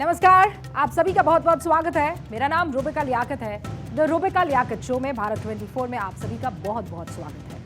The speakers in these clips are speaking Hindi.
नमस्कार, आप सभी का बहुत बहुत स्वागत है। मेरा नाम रूबिका लियाकत है। द रूबिका लियाकत शो में भारत 24 में आप सभी का बहुत बहुत स्वागत है।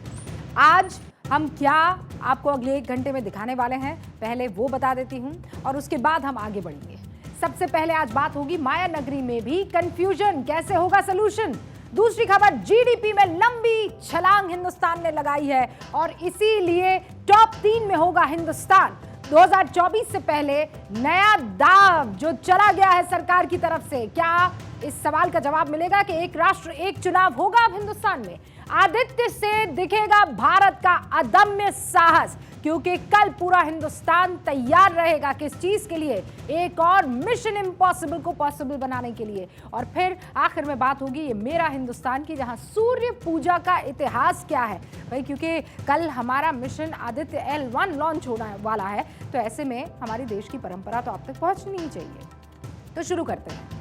आज हम क्या आपको अगले 1 घंटे में दिखाने वाले हैं, पहले वो बता देती हूँ और उसके बाद हम आगे बढ़ेंगे। सबसे पहले आज बात होगी माया नगरी में भी कंफ्यूजन, कैसे होगा सोल्यूशन। दूसरी खबर, जीडीपी में लंबी छलांग हिंदुस्तान ने लगाई है और इसीलिए टॉप 3 में होगा हिंदुस्तान। 2024 से पहले नया दाव जो चला गया है सरकार की तरफ से, क्या इस सवाल का जवाब मिलेगा कि एक राष्ट्र एक चुनाव होगा अब हिंदुस्तान में? आदित्य से दिखेगा भारत का अदम्य साहस, क्योंकि कल पूरा हिंदुस्तान तैयार रहेगा किस चीज के लिए? एक और मिशन इम्पॉसिबल को पॉसिबल बनाने के लिए। और फिर आखिर में बात होगी ये मेरा हिंदुस्तान की, जहां सूर्य पूजा का इतिहास क्या है भाई, क्योंकि कल हमारा मिशन आदित्य L1 लॉन्च होने वाला है, तो ऐसे में हमारी देश की परंपरा तो आप तक पहुंचनी ही चाहिए। तो शुरू करते हैं।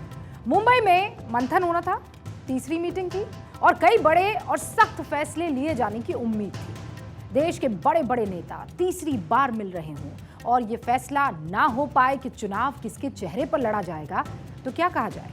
मुंबई में मंथन होना था, तीसरी मीटिंग थी और कई बड़े और सख्त फैसले लिए जाने की उम्मीद थी। देश के बड़े बड़े नेता तीसरी बार मिल रहे हों और ये फैसला ना हो पाए कि चुनाव किसके चेहरे पर लड़ा जाएगा, तो क्या कहा जाए?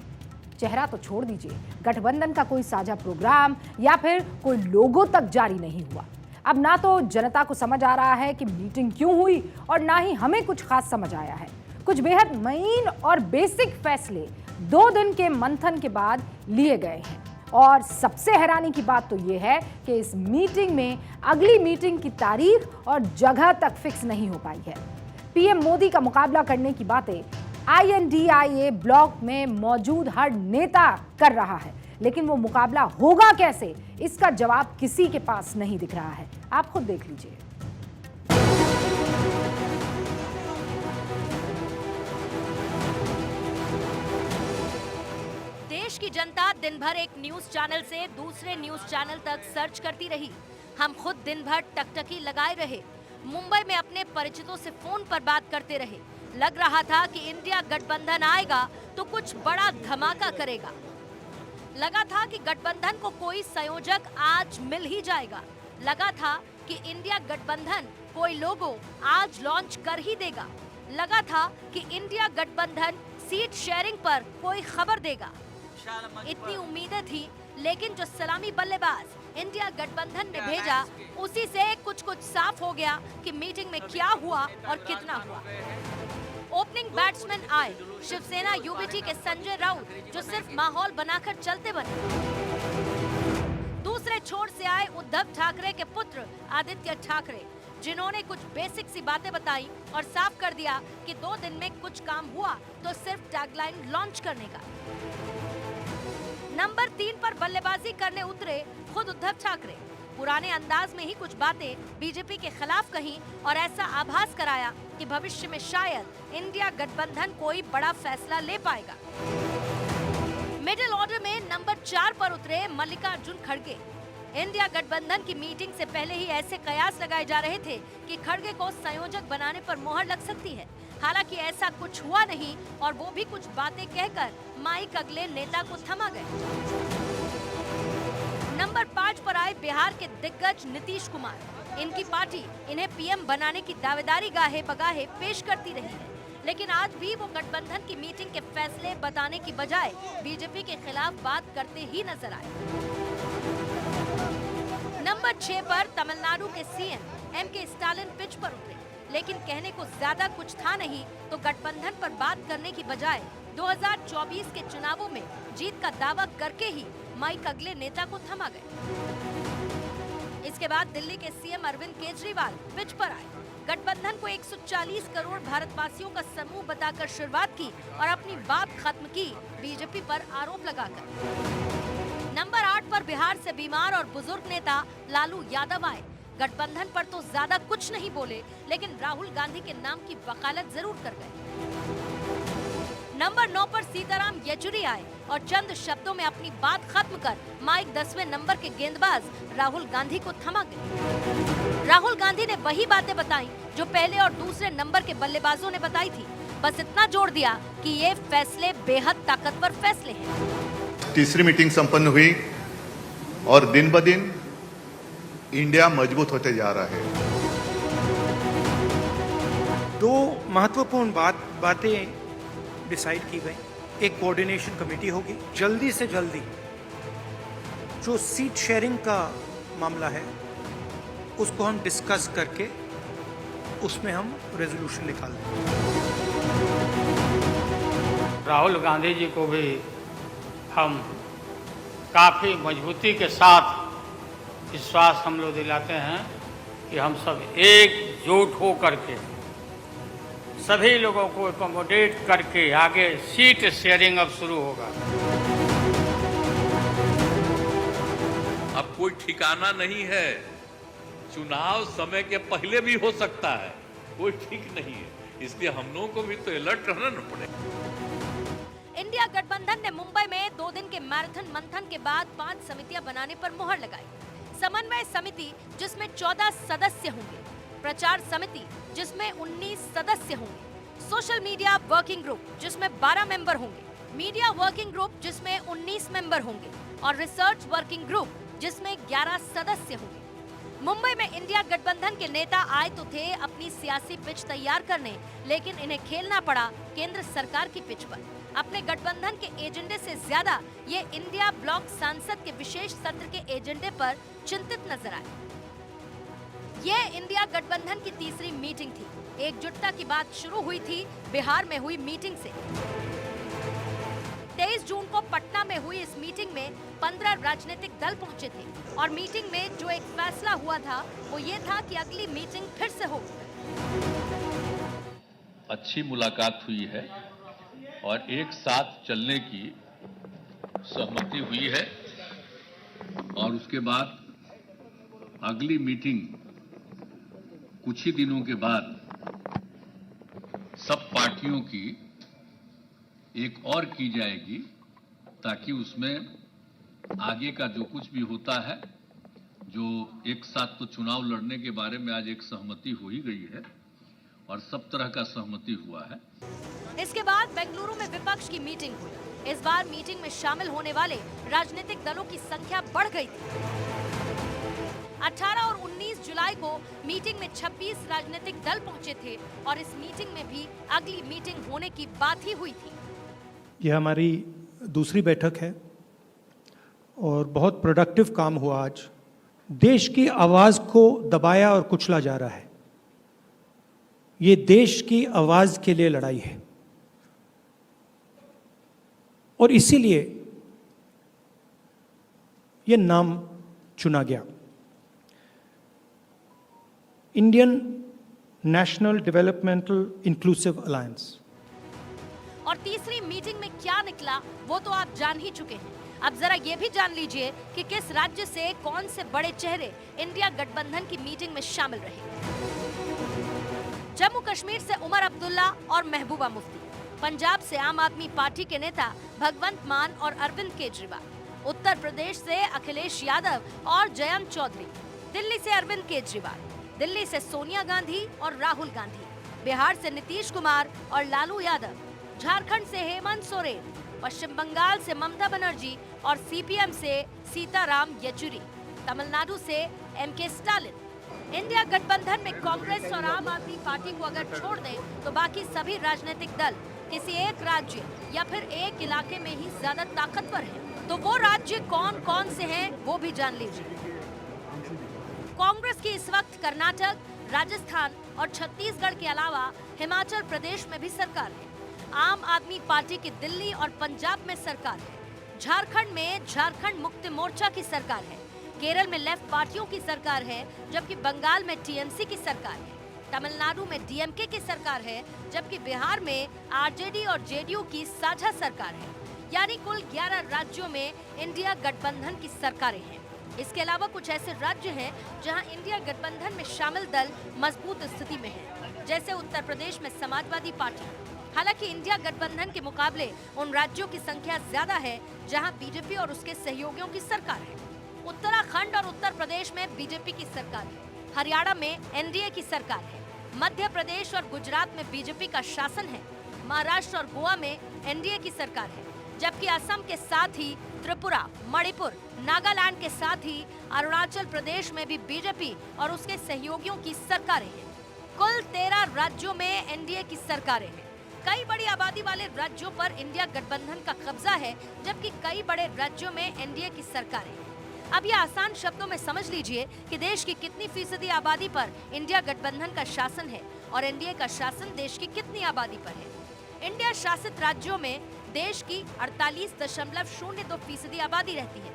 चेहरा तो छोड़ दीजिए, गठबंधन का कोई साझा प्रोग्राम या फिर कोई लोगो तक जारी नहीं हुआ। अब ना तो जनता को समझ आ रहा है कि मीटिंग क्यों हुई और ना ही हमें कुछ खास समझ आया है। कुछ बेहद महीन और बेसिक फैसले 2 दिन के मंथन के बाद लिए गए हैं और सबसे हैरानी की बात तो यह है कि इस मीटिंग में अगली मीटिंग की तारीख और जगह तक फिक्स नहीं हो पाई है। पीएम मोदी का मुकाबला करने की बातें INDIA ब्लॉक में मौजूद हर नेता कर रहा है, लेकिन वो मुकाबला होगा कैसे, इसका जवाब किसी के पास नहीं दिख रहा है। आप खुद देख लीजिए। देश की जनता दिन भर एक न्यूज चैनल से दूसरे न्यूज चैनल तक सर्च करती रही। हम खुद दिन भर टकटकी लगाए रहे, मुंबई में अपने परिचितों से फोन पर बात करते रहे। लग रहा था कि इंडिया गठबंधन आएगा तो कुछ बड़ा धमाका करेगा। लगा था कि गठबंधन को कोई संयोजक आज मिल ही जाएगा। लगा था कि इंडिया गठबंधन कोई लोगो आज लॉन्च कर ही देगा। लगा था कि इंडिया गठबंधन सीट शेयरिंग पर कोई खबर देगा। इतनी उम्मीदें थी, लेकिन जो सलामी बल्लेबाज इंडिया गठबंधन ने भेजा, उसी से कुछ कुछ साफ हो गया कि मीटिंग में क्या हुआ और कितना हुआ। ओपनिंग बैट्समैन आए शिवसेना यूबीटी के संजय राउत, जो सिर्फ माहौल बनाकर चलते बने। दूसरे छोर से आए उद्धव ठाकरे के पुत्र आदित्य ठाकरे, जिन्होंने कुछ बेसिक सी बातें बताई और साफ कर दिया कि 2 दिन में कुछ काम हुआ तो सिर्फ टैगलाइन लॉन्च करने का। नंबर 3 पर बल्लेबाजी करने उतरे खुद उद्धव ठाकरे। पुराने अंदाज में ही कुछ बातें बीजेपी के खिलाफ कही और ऐसा आभास कराया कि भविष्य में शायद इंडिया गठबंधन कोई बड़ा फैसला ले पाएगा। मिडिल ऑर्डर में नंबर 4 पर उतरे मल्लिकार्जुन खड़गे। इंडिया गठबंधन की मीटिंग से पहले ही ऐसे कयास लगाए जा रहे थे कि खड़गे को संयोजक बनाने पर मोहर लग सकती है। हालांकि ऐसा कुछ हुआ नहीं और वो भी कुछ बातें कहकर माइक अगले नेता को थमा गए। नंबर 5 पर आए बिहार के दिग्गज नीतीश कुमार। इनकी पार्टी इन्हें पीएम बनाने की दावेदारी गाहे बगाहे पेश करती रही है, लेकिन आज भी वो गठबंधन की मीटिंग के फैसले बताने की बजाय बीजेपी के खिलाफ बात करते ही नजर आए। नंबर 6 पर तमिलनाडु के सीएम MK स्टालिन पिच पर उतरे, लेकिन कहने को ज्यादा कुछ था नहीं, तो गठबंधन पर बात करने की बजाय 2024 के चुनावों में जीत का दावा करके ही माइक अगले नेता को थमा गए। इसके बाद दिल्ली के सीएम अरविंद केजरीवाल पिच पर आए। गठबंधन को 140 करोड़ भारतवासियों का समूह बताकर शुरुआत की और अपनी बात खत्म की बीजेपी पर आरोप लगाकर। नंबर 8 पर बिहार से बीमार और बुजुर्ग नेता लालू यादव आए। गठबंधन पर तो ज्यादा कुछ नहीं बोले, लेकिन राहुल गांधी के नाम की वकालत जरूर कर गए। नंबर 9 पर सीताराम येचुरी आए और चंद शब्दों में अपनी बात खत्म कर माइक 10वें नंबर के गेंदबाज राहुल गांधी को थमा गए। राहुल गांधी ने वही बातें बताई जो पहले और दूसरे नंबर के बल्लेबाजों ने बताई थी, बस इतना जोड़ दिया कि ये फैसले बेहद ताकतवर फैसले हैं। तीसरी मीटिंग संपन्न हुई और दिन ब दिन इंडिया मजबूत होते जा रहा है। 2 महत्वपूर्ण बातें डिसाइड की गई। एक कोऑर्डिनेशन कमेटी होगी, जल्दी से जल्दी जो सीट शेयरिंग का मामला है उसको हम डिस्कस करके उसमें हम रेजोल्यूशन निकाल देंगे। राहुल गांधी जी को भी हम काफ़ी मजबूती के साथ विश्वास हम लोग दिलाते हैं कि हम सब एकजुट हो करके सभी लोगों को एकोमोडेट करके आगे सीट शेयरिंग अब शुरू होगा। अब कोई ठिकाना नहीं है, चुनाव समय के पहले भी हो सकता है, कोई ठीक नहीं है, इसलिए हम लोगों को भी तो अलर्ट रहना न पड़ेगा। इंडिया गठबंधन ने मुंबई में 2 दिन के मैराथन मंथन के बाद 5 समितियां बनाने पर मुहर लगाई। समन्वय समिति जिसमें 14 सदस्य होंगे, प्रचार समिति जिसमें 19 सदस्य होंगे, सोशल मीडिया वर्किंग ग्रुप जिसमें 12 मेंबर होंगे, मीडिया वर्किंग ग्रुप जिसमें 19 मेंबर होंगे और रिसर्च वर्किंग ग्रुप जिसमें 11 सदस्य होंगे। मुंबई में इंडिया गठबंधन के नेता आए तो थे अपनी सियासी पिच तैयार करने, लेकिन इन्हें खेलना पड़ा केंद्र सरकार की पिच पर। अपने गठबंधन के एजेंडे से ज्यादा ये इंडिया ब्लॉक सांसद के विशेष सत्र के एजेंडे पर चिंतित नजर आए। ये इंडिया गठबंधन की तीसरी मीटिंग थी। एकजुटता की बात शुरू हुई थी बिहार में हुई मीटिंग से। 23 जून को पटना में हुई इस मीटिंग में 15 राजनीतिक दल पहुंचे थे और मीटिंग में जो एक फैसला हुआ था वो ये था कि अगली मीटिंग फिर से हो। अच्छी मुलाकात हुई है और एक साथ चलने की सहमति हुई है और उसके बाद अगली मीटिंग कुछ ही दिनों के बाद सब पार्टियों की एक और की जाएगी, ताकि उसमें आगे का जो कुछ भी होता है, जो एक साथ तो चुनाव लड़ने के बारे में आज एक सहमति हो ही गई है और सब तरह का सहमति हुआ है। इसके बाद बेंगलुरु में विपक्ष की मीटिंग हुई। इस बार मीटिंग में शामिल होने वाले राजनीतिक दलों की संख्या बढ़ गई थी। 18 और 19 जुलाई को मीटिंग में 26 राजनीतिक दल पहुंचे थे और इस मीटिंग में भी अगली मीटिंग होने की बात ही हुई थी। यह हमारी दूसरी बैठक है और बहुत प्रोडक्टिव काम हुआ आज। देश की आवाज को दबाया और कुचला जा रहा है। ये देश की आवाज के लिए लड़ाई है और इसीलिए ये नाम चुना गया, Indian national developmental inclusive alliance. और तीसरी मीटिंग में क्या निकला वो तो आप जान ही चुके हैं। अब जरा ये भी जान लीजिए कि किस राज्य से कौन से बड़े चेहरे इंडिया गठबंधन की मीटिंग में शामिल रहे। जम्मू कश्मीर से उमर अब्दुल्ला और महबूबा मुफ्ती, पंजाब से आम आदमी पार्टी के नेता भगवंत मान और अरविंद केजरीवाल, उत्तर प्रदेश से अखिलेश यादव और जयंत चौधरी, दिल्ली से अरविंद केजरीवाल, दिल्ली से सोनिया गांधी और राहुल गांधी, बिहार से नीतीश कुमार और लालू यादव, झारखंड से हेमंत सोरेन, पश्चिम बंगाल से ममता बनर्जी और सीपीएम से सीताराम येचुरी, तमिलनाडु से एमके स्टालिन। इंडिया गठबंधन में कांग्रेस और आम आदमी पार्टी को अगर छोड़ दें तो बाकी सभी राजनीतिक दल किसी एक राज्य या फिर एक इलाके में ही ज्यादा ताकतवर हैं। तो वो राज्य कौन कौन से हैं वो भी जान लीजिए। कांग्रेस की इस वक्त कर्नाटक, राजस्थान और छत्तीसगढ़ के अलावा हिमाचल प्रदेश में भी सरकार है। आम आदमी पार्टी की दिल्ली और पंजाब में सरकार है। झारखंड में झारखंड मुक्ति मोर्चा की सरकार है। केरल में लेफ्ट पार्टियों की सरकार है, जबकि बंगाल में टीएमसी की सरकार है। तमिलनाडु में डीएमके की सरकार है, जबकि बिहार में आरजेडी और जेडीयू की साझा सरकार है। यानी कुल 11 राज्यों में इंडिया गठबंधन की सरकारें हैं। इसके अलावा कुछ ऐसे राज्य हैं जहां इंडिया गठबंधन में शामिल दल मजबूत स्थिति में हैं, जैसे उत्तर प्रदेश में समाजवादी पार्टी। हालांकि इंडिया गठबंधन के मुकाबले उन राज्यों की संख्या ज्यादा है जहां बीजेपी और उसके सहयोगियों की सरकार है। उत्तराखंड और उत्तर प्रदेश में बीजेपी की सरकार है। हरियाणा में एनडीए की सरकार है। मध्य प्रदेश और गुजरात में बीजेपी का शासन है। महाराष्ट्र और गोवा में एनडीए की सरकार है, जबकि असम के साथ ही त्रिपुरा, मणिपुर, नागालैंड के साथ ही अरुणाचल प्रदेश में भी बीजेपी और उसके सहयोगियों की सरकारें हैं। कुल 13 राज्यों में एनडीए की सरकारें हैं। कई बड़ी आबादी वाले राज्यों पर इंडिया गठबंधन का कब्जा है, जबकि कई बड़े राज्यों में एनडीए की सरकार है। अब ये आसान शब्दों में समझ लीजिए कि देश की कितनी फीसदी आबादी पर इंडिया गठबंधन का शासन है और एनडीए का शासन देश की कितनी आबादी पर है। इंडिया शासित राज्यों में देश की 48.02% आबादी रहती है,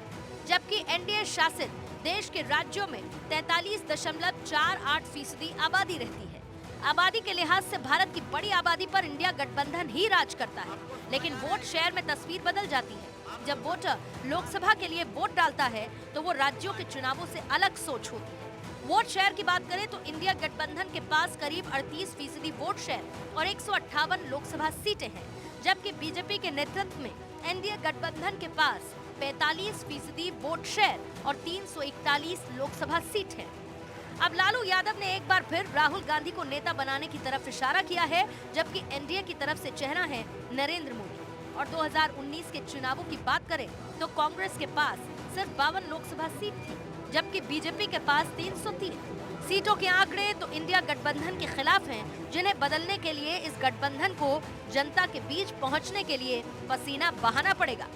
जबकि एनडीए शासित देश के राज्यों में 43.48% आबादी रहती है। आबादी के लिहाज से भारत की बड़ी आबादी पर इंडिया गठबंधन ही राज करता है, लेकिन वोट शेयर में तस्वीर बदल जाती है। जब वोटर लोकसभा के लिए वोट डालता है तो वो राज्यों के चुनावों से अलग सोच होती है। वोट शेयर की बात करें तो इंडिया गठबंधन के पास करीब 38% वोट शेयर और 158 लोकसभा सीटें हैं, जबकि बीजेपी के नेतृत्व में एनडीए गठबंधन के पास 45% वोट शेयर और 341 लोकसभा सीट है। अब लालू यादव ने एक बार फिर राहुल गांधी को नेता बनाने की तरफ इशारा किया है, जबकि एनडीए की तरफ से चेहरा है नरेंद्र मोदी। और 2019 के चुनावों की बात करें तो कांग्रेस के पास सिर्फ 52 लोकसभा सीट थी, जबकि बीजेपी के पास 303 सीटों के आंकड़े तो इंडिया गठबंधन के खिलाफ हैं, जिन्हें बदलने के लिए इस गठबंधन को जनता के बीच पहुंचने के लिए पसीना बहाना पड़ेगा।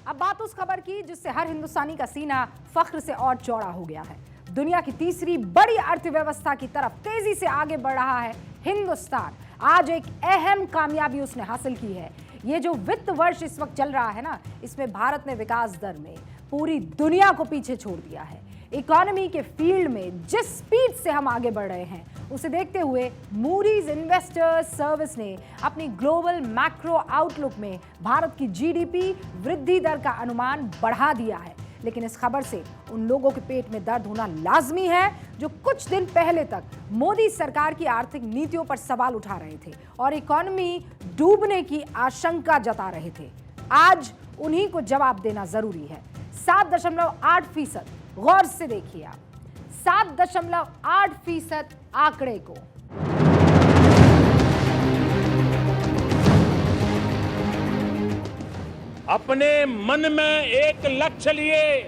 अब बात उस खबर की जिससे हर हिंदुस्तानी का सीना फख्र से और चौड़ा हो गया है। दुनिया की तीसरी बड़ी अर्थव्यवस्था की तरफ तेजी से आगे बढ़ रहा है हिंदुस्तान। आज एक अहम कामयाबी उसने हासिल की है। ये जो वित्त वर्ष इस वक्त चल रहा है ना, इसमें भारत ने विकास दर में पूरी दुनिया को पीछे छोड़ दिया है। इकोनॉमी के फील्ड में जिस स्पीड से हम आगे बढ़ रहे हैं, उसे देखते हुए मूडीज इन्वेस्टर्स सर्विस ने अपनी ग्लोबल मैक्रो आउटलुक में भारत की जीडीपी वृद्धि दर का अनुमान बढ़ा दिया है। लेकिन इस खबर से उन लोगों के पेट में दर्द होना लाजमी है जो कुछ दिन पहले तक मोदी सरकार की आर्थिक नीतियों पर सवाल उठा रहे थे और इकोनॉमी डूबने की आशंका जता रहे थे। आज उन्हीं को जवाब देना जरूरी है। 7.8%, गौर से देखिए आप 7.8% आंकड़े को। अपने मन में एक लक्ष्य लिए,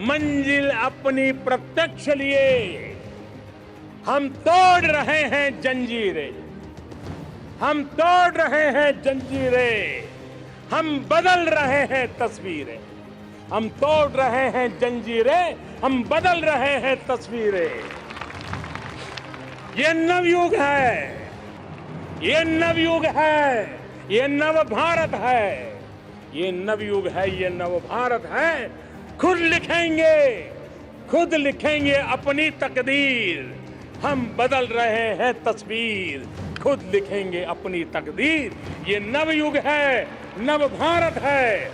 मंजिल अपनी प्रत्यक्ष लिए, हम तोड़ रहे हैं जंजीरें, हम तोड़ रहे हैं जंजीरें, हम बदल रहे हैं तस्वीरें, हम तोड़ रहे हैं जंजीरें, हम बदल रहे हैं तस्वीरें। ये नवयुग है, ये नवयुग है, ये नव भारत है, ये नवयुग है, ये नव भारत है। खुद लिखेंगे अपनी तकदीर, हम बदल रहे हैं तस्वीर, खुद लिखेंगे अपनी तकदीर। ये नवयुग है, नव भारत है।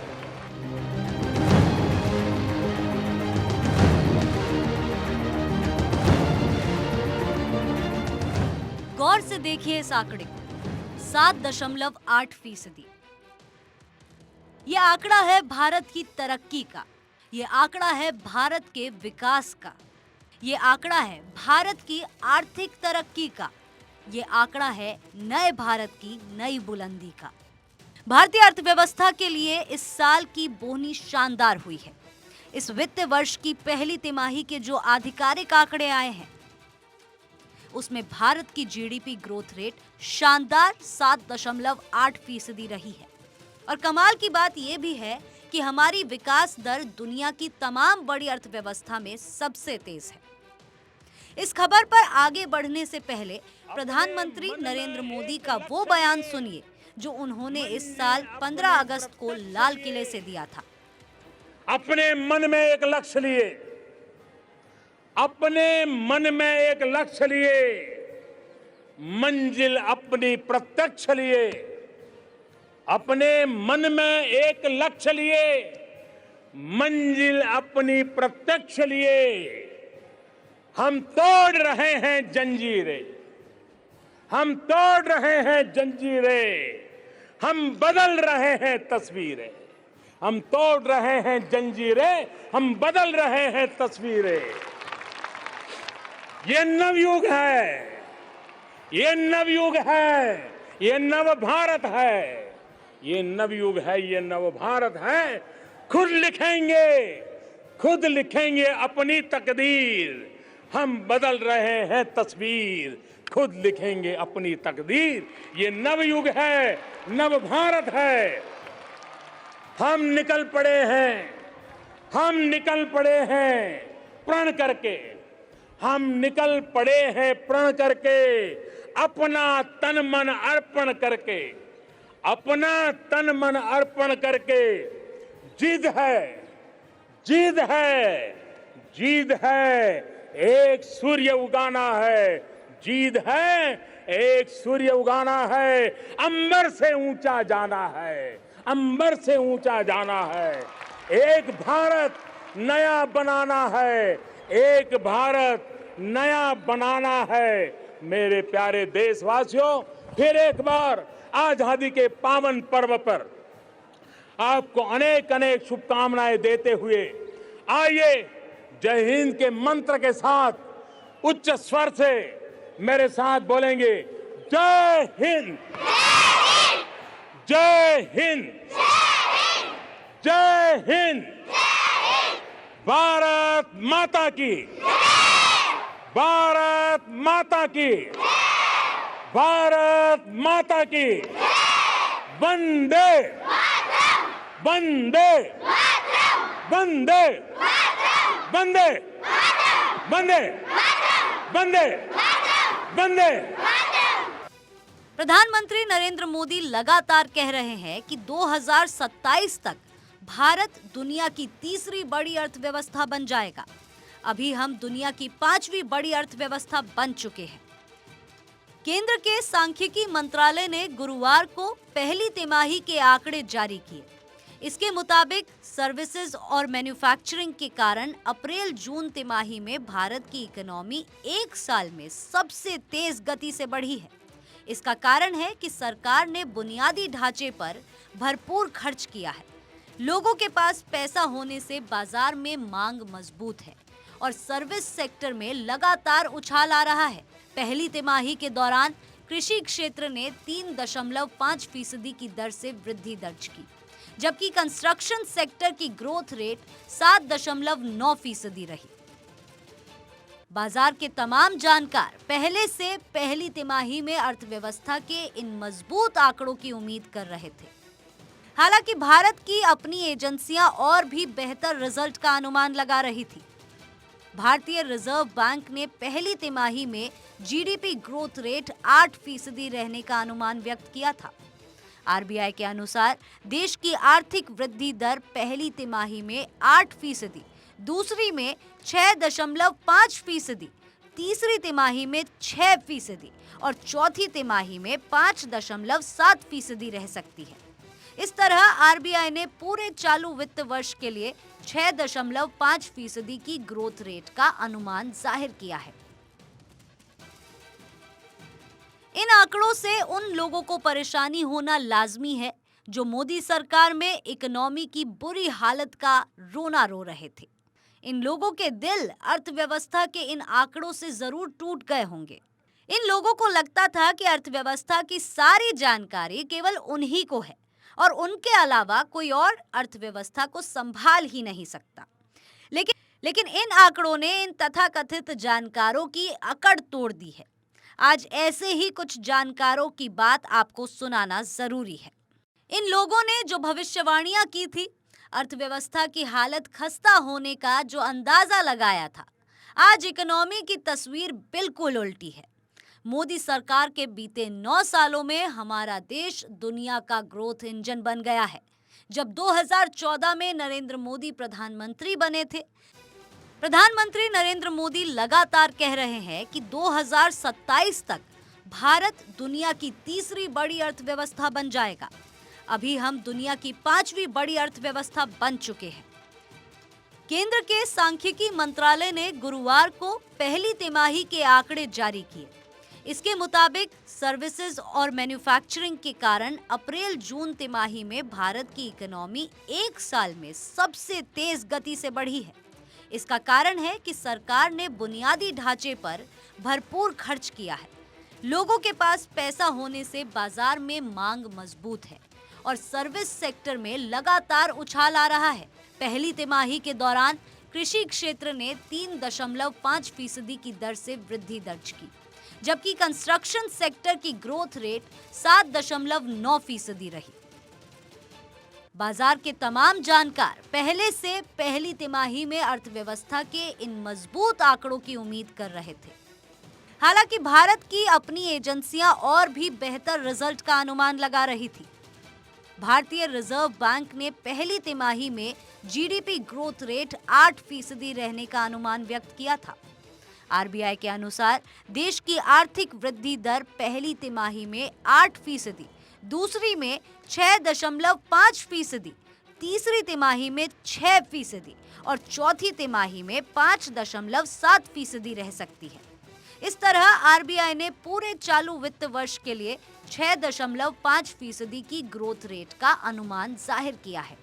गौर से देखिए इस आंकड़े को, 7.8%। ये आंकड़ा है भारत की तरक्की का, ये आंकड़ा है भारत के विकास का, ये आंकड़ा है भारत की आर्थिक तरक्की का, ये आंकड़ा है नए भारत की नई बुलंदी का। भारतीय अर्थव्यवस्था के लिए इस साल की बोनी शानदार हुई है। इस वित्त वर्ष की पहली तिमाही के जो आधिकारिक आंकड़े आए हैं, उसमें भारत की जीडीपी ग्रोथ रेट शानदार 7.8% रही है। और कमाल की बात यह भी है कि हमारी विकास दर दुनिया की तमाम बड़ी अर्थव्यवस्था में सबसे तेज है। इस खबर पर आगे बढ़ने से पहले प्रधानमंत्री नरेंद्र मोदी का वो बयान सुनिए जो उन्होंने इस साल 15 अगस्त को लाल किले से दिया था। अपने मन में एक लक्ष्य लिए, अपने मन में एक लक्ष्य लिए, मंजिल अपनी प्रत्यक्ष लिए, अपने मन में एक लक्ष्य लिए, मंजिल अपनी प्रत्यक्ष लिए, हम तोड़ रहे हैं जंजीरें, हम तोड़ रहे हैं जंजीरें, हम बदल रहे हैं तस्वीरें, हम तोड़ रहे हैं जंजीरें, हम बदल रहे हैं तस्वीरें। ये नवयुग है, ये नवयुग है, ये नव भारत है, ये नवयुग है, ये नव भारत है। खुद लिखेंगे अपनी तकदीर। हम बदल रहे हैं तस्वीर, खुद लिखेंगे अपनी तकदीर। ये नवयुग है, नव भारत है। हम निकल पड़े हैं प्रण करके, हम निकल पड़े हैं प्रण करके, अपना तन मन अर्पण करके, अपना तन मन अर्पण करके। जिद है, एक सूर्य उगाना है, जिद है, एक सूर्य उगाना है। अंबर से ऊंचा जाना है, अंबर से ऊंचा जाना है। एक भारत नया बनाना है, एक भारत नया बनाना है। मेरे प्यारे देशवासियों, फिर एक बार आजादी के पावन पर्व पर आपको अनेक अनेक शुभकामनाएं देते हुए आइए जय हिंद के मंत्र के साथ उच्च स्वर से मेरे साथ बोलेंगे, जय हिंद, जय हिंद, जय हिंद, भारत माता की, भारत माता की, भारत माता की। वंदे वंदे वंदे वंदे वंदे वंदे वंदे। प्रधानमंत्री नरेंद्र मोदी लगातार कह रहे हैं कि 2027 तक भारत दुनिया की तीसरी बड़ी अर्थव्यवस्था बन जाएगा। अभी हम दुनिया की 5वीं बड़ी अर्थव्यवस्था बन चुके हैं। केंद्र के सांख्यिकी मंत्रालय ने गुरुवार को पहली तिमाही के आंकड़े जारी किए। इसके मुताबिक सर्विसेज और मैन्युफैक्चरिंग के कारण अप्रैल जून तिमाही में भारत की इकोनॉमी एक साल में सबसे तेज गति से बढ़ी है। इसका कारण है कि सरकार ने बुनियादी ढांचे पर भरपूर खर्च किया है। लोगों के पास पैसा होने से बाजार में मांग मजबूत है और सर्विस सेक्टर में लगातार उछाल आ रहा है। पहली तिमाही के दौरान कृषि क्षेत्र ने 3.5% की दर से वृद्धि दर्ज की, जबकि कंस्ट्रक्शन सेक्टर की ग्रोथ रेट 7.9% रही। बाजार के तमाम जानकार पहले से पहली तिमाही में अर्थव्यवस्था के इन मजबूत आंकड़ों की उम्मीद कर रहे थे। हालांकि भारत की अपनी एजेंसियां और भी बेहतर रिजल्ट का अनुमान लगा रही थी। भारतीय रिजर्व बैंक ने पहली तिमाही में जीडीपी ग्रोथ रेट 8% रहने का अनुमान व्यक्त किया था। आरबीआई के अनुसार देश की आर्थिक वृद्धि दर पहली तिमाही में 8%, दूसरी में 6.5%, तीसरी तिमाही में 6% और चौथी तिमाही में 5.7% रह सकती है। इस तरह आरबीआई ने पूरे चालू वित्त वर्ष के लिए 6.5% की ग्रोथ रेट का अनुमान जाहिर किया है। इन आंकड़ों से उन लोगों को परेशानी होना लाजमी है जो मोदी सरकार में इकोनॉमी की बुरी हालत का रोना रो रहे थे। इन लोगों के दिल अर्थव्यवस्था के इन आंकड़ों से जरूर टूट गए होंगे। इन लोगों को लगता था कि अर्थव्यवस्था की सारी जानकारी केवल उन्हीं को है और उनके अलावा कोई और अर्थव्यवस्था को संभाल ही नहीं सकता। लेकिन इन आंकड़ों ने इन तथाकथित जानकारों की अकड़ तोड़ दी है। आज ऐसे ही कुछ जानकारों की बात आपको सुनाना जरूरी है। इन लोगों ने जो भविष्यवाणियां की थी, अर्थव्यवस्था की हालत खस्ता होने का जो अंदाजा लगाया था, आज इकोनॉमी की तस्वीर बिल्कुल उल्टी है। मोदी सरकार के बीते 9 सालों में हमारा देश दुनिया का ग्रोथ इंजन बन गया है। जब 2014 में नरेंद्र मोदी प्रधानमंत्री बने थे, प्रधानमंत्री नरेंद्र मोदी लगातार कह रहे हैं कि 2027 तक भारत दुनिया की तीसरी बड़ी अर्थव्यवस्था बन जाएगा। अभी हम दुनिया की 5वीं बड़ी अर्थव्यवस्था बन चुके हैं। केंद्र के सांख्यिकी मंत्रालय ने गुरुवार को पहली तिमाही के आंकड़े जारी किए। इसके मुताबिक सर्विसेज और मैन्युफैक्चरिंग के कारण अप्रैल जून तिमाही में भारत की इकोनॉमी एक साल में सबसे तेज गति से बढ़ी है। इसका कारण है कि सरकार ने बुनियादी ढांचे पर भरपूर खर्च किया है। लोगों के पास पैसा होने से बाजार में मांग मजबूत है और सर्विस सेक्टर में लगातार उछाल आ रहा है। पहली तिमाही के दौरान कृषि क्षेत्र ने 3.5% की दर से वृद्धि दर्ज की, जबकि कंस्ट्रक्शन सेक्टर की ग्रोथ रेट 7.9% रही। बाजार के तमाम जानकार पहले से पहली तिमाही में अर्थव्यवस्था के इन मजबूत आंकड़ों की उम्मीद कर रहे थे। हालांकि भारत की अपनी एजेंसियां और भी बेहतर रिजल्ट का अनुमान लगा रही थी। भारतीय रिजर्व बैंक ने पहली तिमाही में जीडीपी ग्रोथ रेट 8% रहने का अनुमान व्यक्त किया था। आरबीआई के अनुसार देश की आर्थिक वृद्धि दर पहली तिमाही में 8%, दूसरी में 6.5%, तीसरी तिमाही में 6% और चौथी तिमाही में 5.7% रह सकती है। इस तरह आरबीआई ने पूरे चालू वित्त वर्ष के लिए 6.5% की ग्रोथ रेट का अनुमान जाहिर किया है।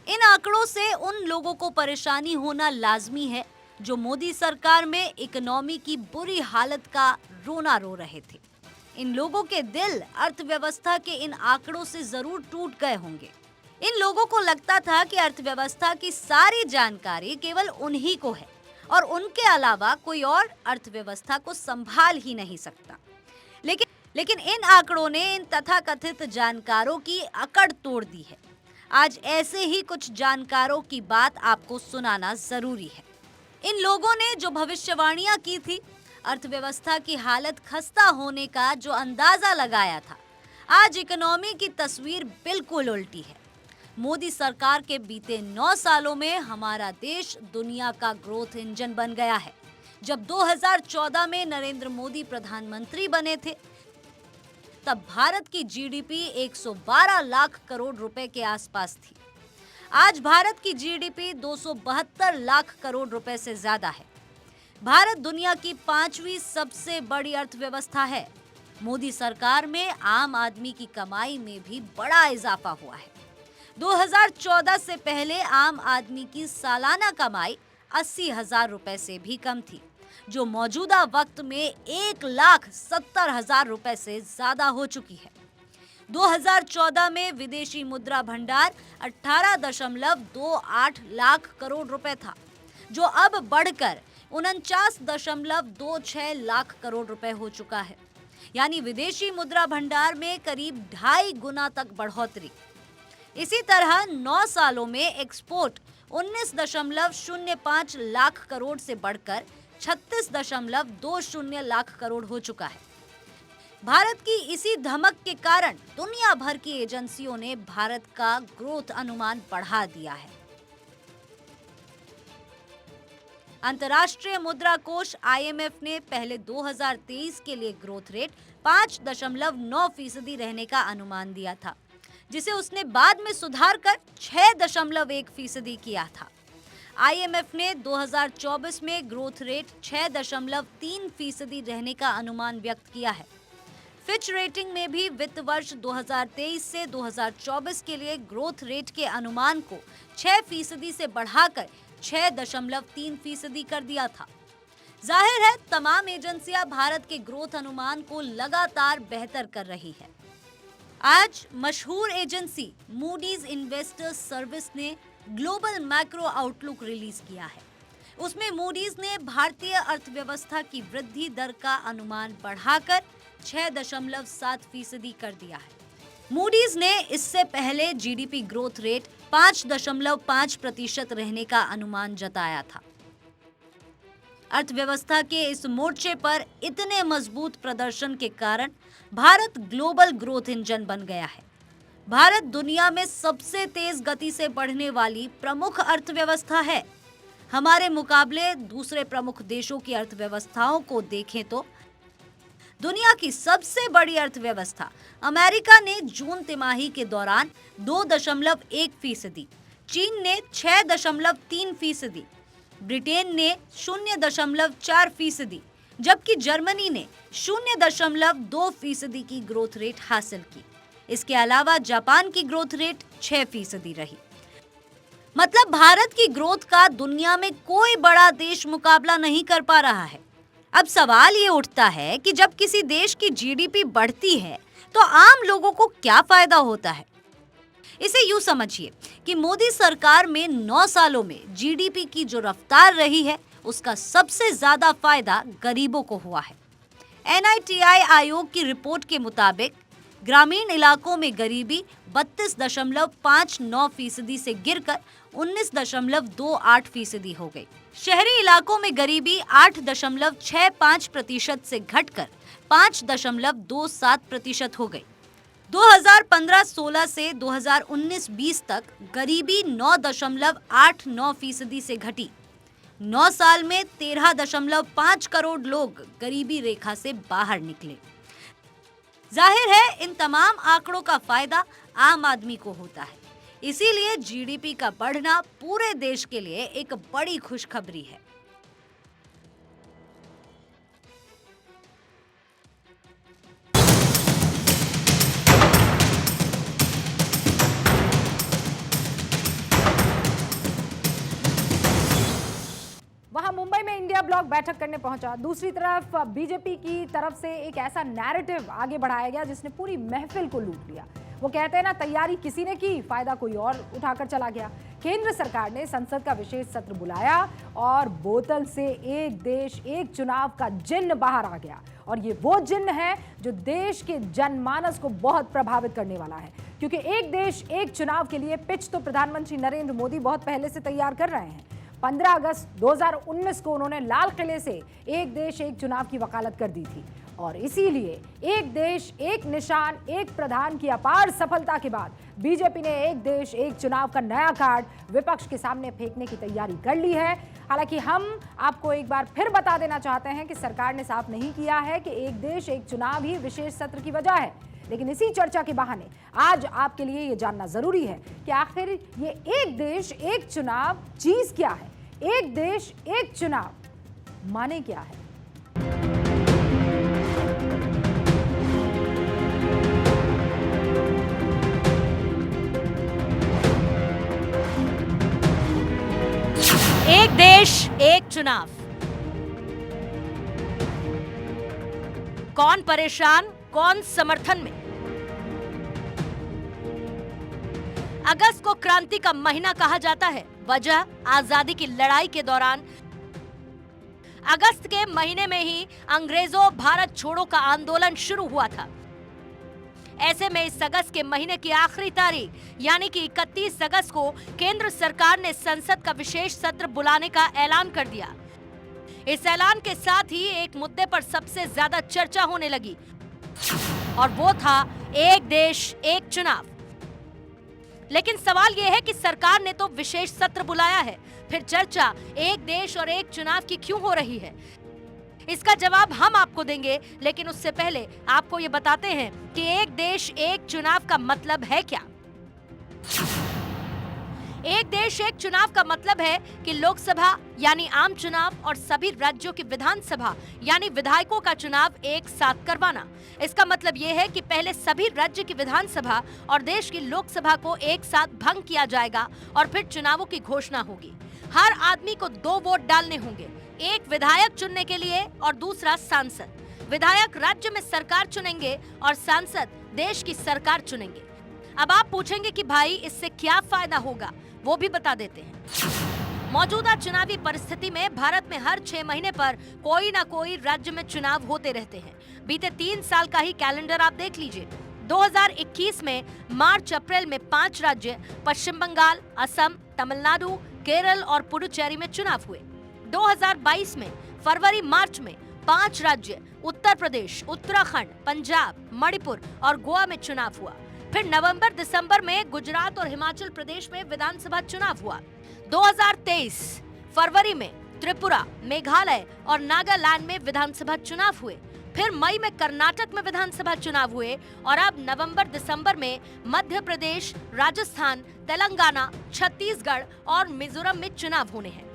इन आंकड़ों से उन लोगों को परेशानी होना लाजमी है जो मोदी सरकार में इकोनॉमी की बुरी हालत का रोना रो रहे थे। इन लोगों के दिल अर्थव्यवस्था के इन आंकड़ों से जरूर टूट गए होंगे। इन लोगों को लगता था कि अर्थव्यवस्था की सारी जानकारी केवल उन्हीं को है और उनके अलावा कोई और अर्थव्यवस्था को संभाल ही नहीं सकता। लेकिन इन आंकड़ों ने इन तथाकथित जानकारों की अकड़ तोड़ दी है। आज ऐसे ही कुछ जानकारों की बात आपको सुनाना जरूरी है। इन लोगों ने जो भविष्यवाणियां की थी, अर्थव्यवस्था की हालत खस्ता होने का जो अंदाजा लगाया था, आज इकोनॉमी की तस्वीर बिल्कुल उल्टी है। मोदी सरकार के बीते 9 सालों में हमारा देश दुनिया का ग्रोथ इंजन बन गया है। जब 2014 में नरेंद्र मोदी प्रधानमंत्री बने थे, तब भारत की जीडीपी 112 लाख करोड़ रुपए के आसपास थी। आज भारत की जीडीपी 272 लाख करोड़ रुपए से ज्यादा है। भारत दुनिया की 5वीं सबसे बड़ी अर्थव्यवस्था है। मोदी सरकार में आम आदमी की कमाई में भी बड़ा इजाफा हुआ है। 2014 से पहले आम आदमी की सालाना कमाई 80,000 रुपए से भी कम थी, जो मौजूदा वक्त में 1,70,000 रुपए से ज्यादा हो चुकी है। 2014 में विदेशी मुद्रा भंडार 18.28 लाख करोड़ रुपए था, जो अब बढ़कर 49.26 लाख करोड़ रुपए हो चुका है। यानी विदेशी मुद्रा भंडार में करीब 2.5 गुना तक बढ़ोतरी। इसी तरह 9 सालों में एक्सपोर्ट 19.05 लाख करोड़ से बढ़कर 36.20 लाख करोड़ हो चुका है। भारत की इसी धमक के कारण दुनिया भर की एजेंसियों ने भारत का ग्रोथ अनुमान बढ़ा दिया है। अंतर्राष्ट्रीय मुद्रा कोष IMF ने पहले 2023 के लिए ग्रोथ रेट 5.9% रहने का अनुमान दिया था, जिसे उसने बाद में सुधार कर 6.1% किया था। IMF ने 2024 में ग्रोथ रेट 6.3% रहने का अनुमान व्यक्त किया है। फिच रेटिंग में भी वित्त वर्ष 2023 से 2024 के लिए ग्रोथ रेट के अनुमान को 6% से बढ़ाकर 6.3% कर दिया था। जाहिर है तमाम एजेंसियां भारत के ग्रोथ अनुमान को लगातार बेहतर कर रही है। आज मशहूर एजेंसी मूडीज इन्वेस्टर्स सर्विस ने ग्लोबल मैक्रो आउटलुक रिलीज किया है। उसमें मूडीज ने भारतीय अर्थव्यवस्था की वृद्धि दर का अनुमान बढ़ाकर 6.7% कर दिया है। मूडीज ने इससे पहले जीडीपी ग्रोथ रेट 5.5% रहने का अनुमान जताया था। अर्थव्यवस्था के इस मोर्चे पर इतने मजबूत प्रदर्शन के कारण भारत ग्लोबल ग्रोथ इंजन बन गया है। भारत दुनिया में सबसे तेज गति से बढ़ने वाली प्रमुख अर्थव्यवस्था है। हमारे मुकाबले दूसरे प्रमुख देशों की अर्थव्यवस्थाओं को देखें तो दुनिया की सबसे बड़ी अर्थव्यवस्था अमेरिका ने जून तिमाही के दौरान 2.1%, चीन ने 6.3%, ब्रिटेन ने 0.4%, जबकि जर्मनी ने 0.2% की ग्रोथ रेट हासिल की। इसके अलावा जापान की ग्रोथ रेट 6% रही। मतलब भारत की ग्रोथ का दुनिया में कोई बड़ा देश मुकाबला नहीं कर पा रहा है। अब सवाल ये उठता है कि जब किसी देश की जीडीपी बढ़ती है तो आम लोगों को क्या फायदा होता है? इसे यूं समझिए कि मोदी सरकार में 9 सालों में जीडीपी की जो रफ्तार रही है उसका सबसे ज्यादा फायदा गरीबों को हुआ है। एनआईटीआई आयोग की रिपोर्ट के मुताबिक ग्रामीण इलाकों में गरीबी 32.59% से गिरकर 19.28% हो गई। शहरी इलाकों में गरीबी 8.65% से घटकर 5.27% हो गई। 2015-16 से 2019-20 तक गरीबी 9.89% से घटी। 9 साल में 13.5 करोड़ लोग गरीबी रेखा से बाहर निकले। जाहिर है इन तमाम आंकड़ों का फायदा आम आदमी को होता है, इसीलिए जीडीपी का बढ़ना पूरे देश के लिए एक बड़ी खुशखबरी है। वहां मुंबई में इंडिया ब्लॉक बैठक करने पहुंचा। दूसरी तरफ बीजेपी की तरफ से एक ऐसा नैरेटिव आगे बढ़ाया गया जिसने पूरी महफिल को लूट लिया। वो कहते हैं ना, तैयारी किसी ने की, फायदा कोई और उठाकर चला गया। केंद्र सरकार ने संसद का विशेष सत्र बुलाया और बोतल से एक देश एक चुनाव का जिन्न बाहर आ गया। और ये वो जिन्न है जो देश के जनमानस को बहुत प्रभावित करने वाला है, क्योंकि एक देश एक चुनाव के लिए पिच तो प्रधानमंत्री नरेंद्र मोदी बहुत पहले से तैयार कर रहे हैं। 15 अगस्त 2019 को उन्होंने लाल किले से एक देश एक चुनाव की वकालत कर दी थी और इसीलिए एक देश एक निशान एक प्रधान की अपार सफलता के बाद बीजेपी ने एक देश एक चुनाव का नया कार्ड विपक्ष के सामने फेंकने की तैयारी कर ली है। हालांकि हम आपको एक बार फिर बता देना चाहते हैं कि सरकार ने साफ नहीं किया है कि एक देश एक चुनाव ही विशेष सत्र की वजह है, लेकिन इसी चर्चा के बहाने आज आपके लिए यह जानना जरूरी है कि आखिर ये एक देश एक चुनाव चीज क्या है, एक देश एक चुनाव माने क्या है। एक देश एक चुनाव। कौन परेशान, कौन समर्थन में। अगस्त को क्रांति का महीना कहा जाता है। वजह आजादी की लड़ाई के दौरान अगस्त के महीने में ही अंग्रेजों भारत छोड़ो का आंदोलन शुरू हुआ था। ऐसे में इस अगस्त के महीने की आखिरी तारीख यानी कि 31 अगस्त को केंद्र सरकार ने संसद का विशेष सत्र बुलाने का ऐलान कर दिया। इस ऐलान के साथ ही एक मुद्दे पर सबसे ज्यादा चर्चा होने लगी और वो था एक देश एक चुनाव। लेकिन सवाल यह है कि सरकार ने तो विशेष सत्र बुलाया है, फिर चर्चा एक देश और एक चुनाव की क्यों हो रही है? इसका जवाब हम आपको देंगे, लेकिन उससे पहले आपको ये बताते हैं कि एक देश एक चुनाव का मतलब है क्या। एक देश एक चुनाव का मतलब है कि लोकसभा यानी आम चुनाव और सभी राज्यों की विधानसभा यानी विधायकों का चुनाव एक साथ करवाना। इसका मतलब यह है कि पहले सभी राज्य की विधानसभा और देश की लोकसभा को एक साथ भंग किया जाएगा और फिर चुनावों की घोषणा होगी। हर आदमी को 2 वोट डालने होंगे, एक विधायक चुनने के लिए और दूसरा सांसद। विधायक राज्य में सरकार चुनेंगे और सांसद देश की सरकार चुनेंगे। अब आप पूछेंगे कि भाई इससे क्या फायदा होगा, वो भी बता देते हैं। मौजूदा चुनावी परिस्थिति में भारत में हर 6 महीने पर कोई ना कोई राज्य में चुनाव होते रहते हैं। बीते 3 साल का ही कैलेंडर आप देख लीजिए। 2021 में मार्च अप्रैल में 5 राज्य पश्चिम बंगाल, असम, तमिलनाडु, केरल और पुडुचेरी में चुनाव हुए। 2022 में फरवरी मार्च में 5 राज्य उत्तर प्रदेश, उत्तराखंड, पंजाब, मणिपुर और गोवा में चुनाव हुआ। फिर नवंबर दिसंबर में गुजरात और हिमाचल प्रदेश में विधानसभा चुनाव हुआ। 2023 फरवरी में त्रिपुरा, मेघालय और नागालैंड में विधानसभा चुनाव हुए। फिर मई में कर्नाटक में विधानसभा चुनाव हुए और अब नवंबर दिसंबर में मध्य प्रदेश, राजस्थान, तेलंगाना, छत्तीसगढ़ और मिजोरम में चुनाव होने हैं।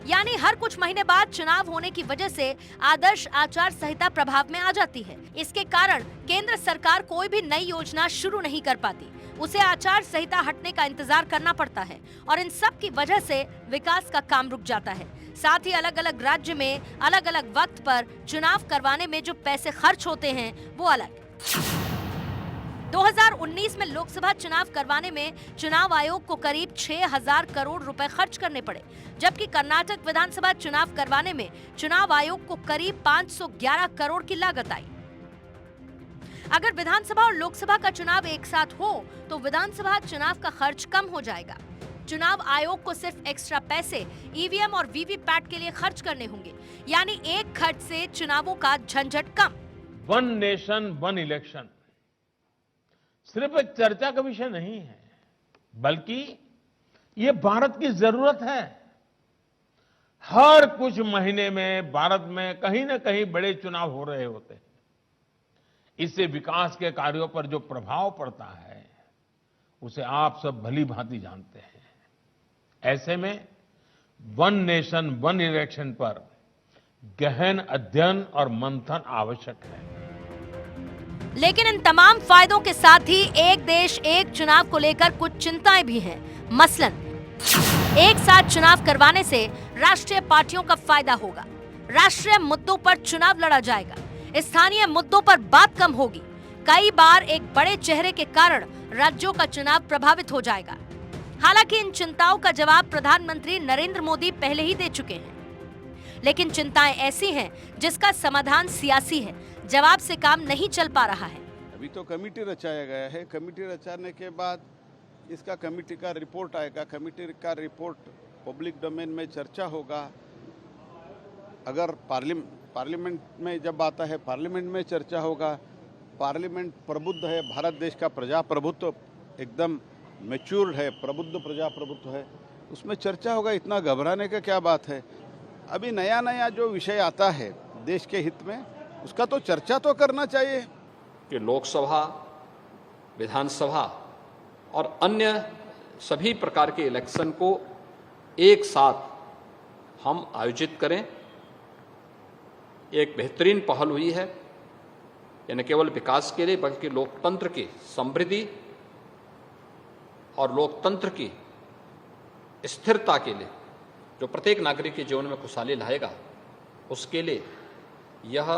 यानी हर कुछ महीने बाद चुनाव होने की वजह से आदर्श आचार संहिता प्रभाव में आ जाती है। इसके कारण केंद्र सरकार कोई भी नई योजना शुरू नहीं कर पाती, उसे आचार संहिता हटने का इंतजार करना पड़ता है और इन सब की वजह से विकास का काम रुक जाता है। साथ ही अलग अलग राज्य में अलग अलग वक्त पर चुनाव करवाने में जो पैसे खर्च होते हैं वो अलग। 2019 में लोकसभा चुनाव करवाने में चुनाव आयोग को करीब 6,000 करोड़ रुपए खर्च करने पड़े, जबकि कर्नाटक विधानसभा चुनाव करवाने में चुनाव आयोग को करीब 511 करोड़ की लागत आई। अगर विधानसभा और लोकसभा का चुनाव एक साथ हो तो विधानसभा चुनाव का खर्च कम हो जाएगा। चुनाव आयोग को सिर्फ एक्स्ट्रा पैसे ईवीएम और वीवीपैट के लिए खर्च करने होंगे, यानी एक खर्च से चुनावों का झंझट कम। वन नेशन वन इलेक्शन सिर्फ एक चर्चा का विषय नहीं है, बल्कि ये भारत की जरूरत है। हर कुछ महीने में भारत में कहीं न कहीं बड़े चुनाव हो रहे होते हैं। इससे विकास के कार्यों पर जो प्रभाव पड़ता है उसे आप सब भली भांति जानते हैं। ऐसे में वन नेशन वन इलेक्शन पर गहन अध्ययन और मंथन आवश्यक है। लेकिन इन तमाम फायदों के साथ ही एक देश एक चुनाव को लेकर कुछ चिंताएं भी हैं। मसलन एक साथ चुनाव करवाने से राष्ट्रीय पार्टियों का फायदा होगा, राष्ट्रीय मुद्दों पर चुनाव लड़ा जाएगा, स्थानीय मुद्दों पर बात कम होगी। कई बार एक बड़े चेहरे के कारण राज्यों का चुनाव प्रभावित हो जाएगा। हालांकि इन चिंताओं का जवाब प्रधानमंत्री नरेंद्र मोदी पहले ही दे चुके हैं, लेकिन चिंताएं ऐसी हैं जिसका समाधान सियासी है, जवाब से काम नहीं चल पा रहा है। अभी तो कमेटी रचाया गया है, कमेटी रचाने के बाद इसका कमेटी का रिपोर्ट आएगा, कमेटी का रिपोर्ट पब्लिक डोमेन में चर्चा होगा। अगर पार्लियामेंट में जब आता है पार्लियामेंट में चर्चा होगा। पार्लियामेंट प्रबुद्ध है, भारत देश का प्रजाप्रभुत्व एकदम मैच्योर्ड है, प्रबुद्ध प्रजाप्रभुत्व है, उसमें चर्चा होगा। इतना घबराने का क्या बात है। अभी नया नया जो विषय आता है देश के हित में, उसका तो चर्चा तो करना चाहिए। कि लोकसभा, विधानसभा और अन्य सभी प्रकार के इलेक्शन को एक साथ हम आयोजित करें। एक बेहतरीन पहल हुई है। यह न केवल विकास के लिए बल्कि लोकतंत्र की समृद्धि और लोकतंत्र की स्थिरता के लिए, जो प्रत्येक नागरिक के जीवन में खुशहाली लाएगा, उसके लिए यह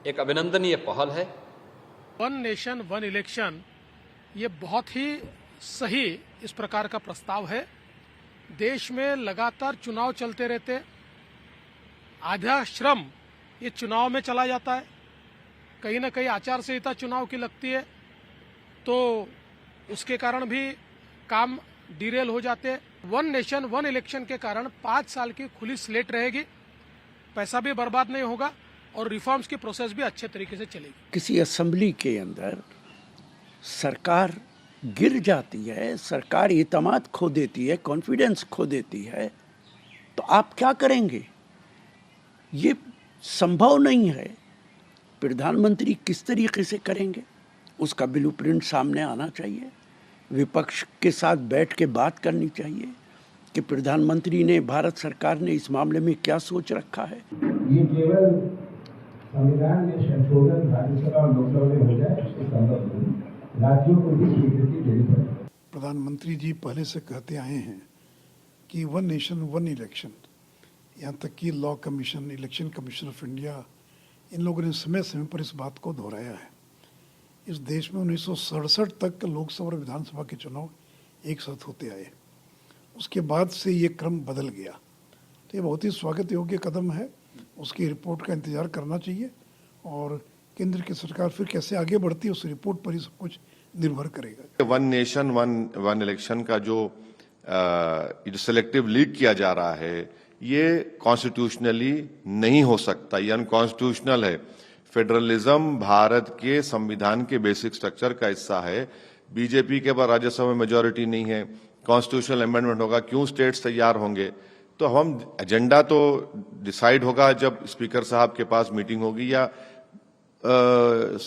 एक अभिनंदनीय पहल है। वन नेशन वन इलेक्शन ये बहुत ही सही इस प्रकार का प्रस्ताव है। देश में लगातार चुनाव चलते रहते, आधा श्रम ये चुनाव में चला जाता है, कहीं ना कहीं आचार संहिता चुनाव की लगती है तो उसके कारण भी काम डिरेल हो जाते हैं। वन नेशन वन इलेक्शन के कारण 5 साल की खुली स्लेट रहेगी, पैसा भी बर्बाद नहीं होगा और रिफॉर्म्स की प्रोसेस भी अच्छे तरीके से चलेगी। किसी असेंबली के अंदर सरकार गिर जाती है, सरकार इत्मीनान खो देती है, कॉन्फिडेंस खो देती है, तो आप क्या करेंगे? ये संभव नहीं है। प्रधानमंत्री किस तरीके से करेंगे उसका ब्लूप्रिंट सामने आना चाहिए। विपक्ष के साथ बैठ के बात करनी चाहिए कि प्रधानमंत्री ने, भारत सरकार ने इस मामले में क्या सोच रखा है। ये केवल संविधान में संशोधन राज्यसभा और लोकसभा में हो जाए उसके संबंध में राज्यों को भी स्वीकृति देनी पड़ेगी। प्रधानमंत्री जी पहले से कहते आए हैं कि वन नेशन वन इलेक्शन, यहाँ तक कि law commission, election commission of India, इन लोगों ने समय समय पर इस बात को दोहराया है। इस देश में 1967 तक लोकसभा और विधानसभा के चुनाव एक साथ होते आए, उसके बाद से ये क्रम बदल गया। तो ये बहुत ही स्वागत योग्य कदम है। उसकी रिपोर्ट का इंतजार करना चाहिए और केंद्र की सरकार फिर कैसे आगे बढ़ती है उस रिपोर्ट पर ही सब कुछ निर्भर करेगा। वन नेशन वन इलेक्शन का जो सिलेक्टिव लीग किया जा रहा है ये कॉन्स्टिट्यूशनली नहीं हो सकता, ये अनकॉन्स्टिट्यूशनल है। फेडरलिज्म भारत के संविधान के बेसिक स्ट्रक्चर का हिस्सा है। बीजेपी के पास राज्यसभा में मेजोरिटी नहीं है, कॉन्स्टिट्यूशनल अमेंडमेंट होगा, क्यों स्टेट्स तैयार होंगे? तो हम एजेंडा तो डिसाइड होगा जब स्पीकर साहब के पास मीटिंग होगी या